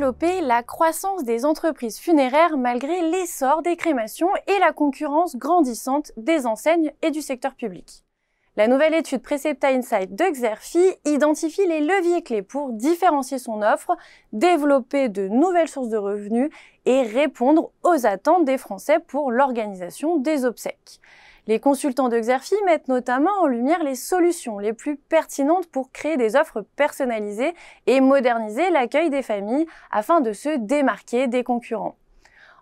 développer la croissance des entreprises funéraires malgré l'essor des crémations et la concurrence grandissante des enseignes et du secteur public. La nouvelle étude Precepta Insight de Xerfi identifie les leviers clés pour différencier son offre, développer de nouvelles sources de revenus et répondre aux attentes des Français pour l'organisation des obsèques. Les consultants de Xerfi mettent notamment en lumière les solutions les plus pertinentes pour créer des offres personnalisées et moderniser l'accueil des familles afin de se démarquer des concurrents.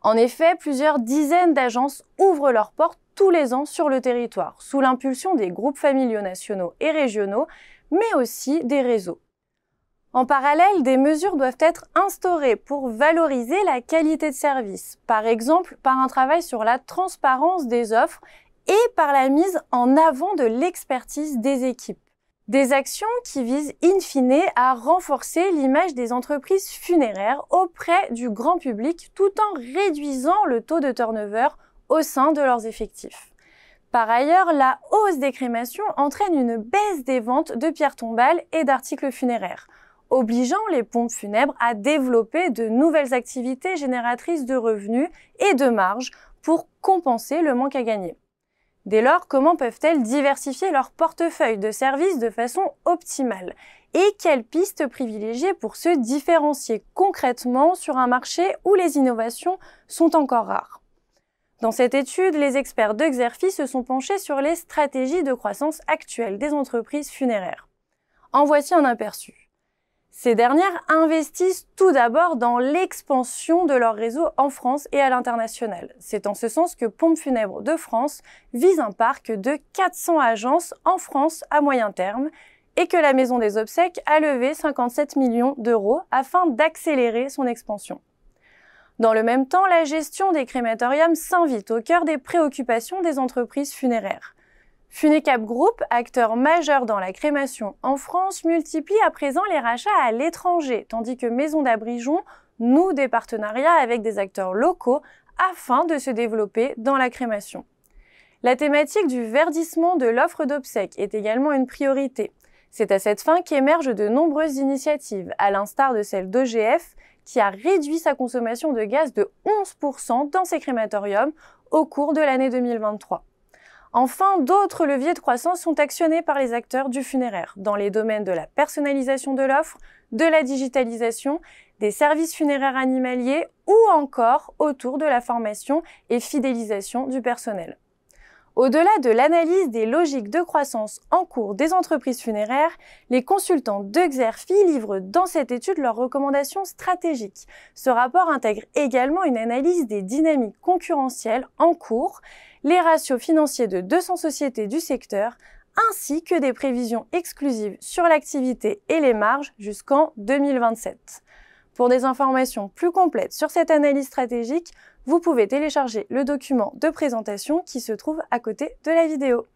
En effet, plusieurs dizaines d'agences ouvrent leurs portes tous les ans sur le territoire, sous l'impulsion des groupes familiaux nationaux et régionaux, mais aussi des réseaux. En parallèle, des mesures doivent être instaurées pour valoriser la qualité de service, par exemple par un travail sur la transparence des offres et par la mise en avant de l'expertise des équipes. Des actions qui visent in fine à renforcer l'image des entreprises funéraires auprès du grand public tout en réduisant le taux de turnover au sein de leurs effectifs. Par ailleurs, la hausse des crémations entraîne une baisse des ventes de pierres tombales et d'articles funéraires, obligeant les pompes funèbres à développer de nouvelles activités génératrices de revenus et de marges pour compenser le manque à gagner. Dès lors, comment peuvent-elles diversifier leur portefeuille de services de façon optimale? Et quelles pistes privilégier pour se différencier concrètement sur un marché où les innovations sont encore rares? Dans cette étude, les experts de Xerfi se sont penchés sur les stratégies de croissance actuelles des entreprises funéraires. En voici un aperçu. Ces dernières investissent tout d'abord dans l'expansion de leur réseau en France et à l'international. C'est en ce sens que Pompes Funèbres de France vise un parc de 400 agences en France à moyen terme et que la Maison des Obsèques a levé 57 millions d'euros afin d'accélérer son expansion. Dans le même temps, la gestion des crématoriums s'invite au cœur des préoccupations des entreprises funéraires. Funecap Group, acteur majeur dans la crémation en France, multiplie à présent les rachats à l'étranger, tandis que Maison d'Abrigeon noue des partenariats avec des acteurs locaux afin de se développer dans la crémation. La thématique du verdissement de l'offre d'obsèques est également une priorité. C'est à cette fin qu'émergent de nombreuses initiatives, à l'instar de celle d'EGF, qui a réduit sa consommation de gaz de 11% dans ses crématoriums au cours de l'année 2023. Enfin, d'autres leviers de croissance sont actionnés par les acteurs du funéraire, dans les domaines de la personnalisation de l'offre, de la digitalisation, des services funéraires animaliers ou encore autour de la formation et fidélisation du personnel. Au-delà de l'analyse des logiques de croissance en cours des entreprises funéraires, les consultants de Xerfi livrent dans cette étude leurs recommandations stratégiques. Ce rapport intègre également une analyse des dynamiques concurrentielles en cours, les ratios financiers de 200 sociétés du secteur, ainsi que des prévisions exclusives sur l'activité et les marges jusqu'en 2027. Pour des informations plus complètes sur cette analyse stratégique, vous pouvez télécharger le document de présentation qui se trouve à côté de la vidéo.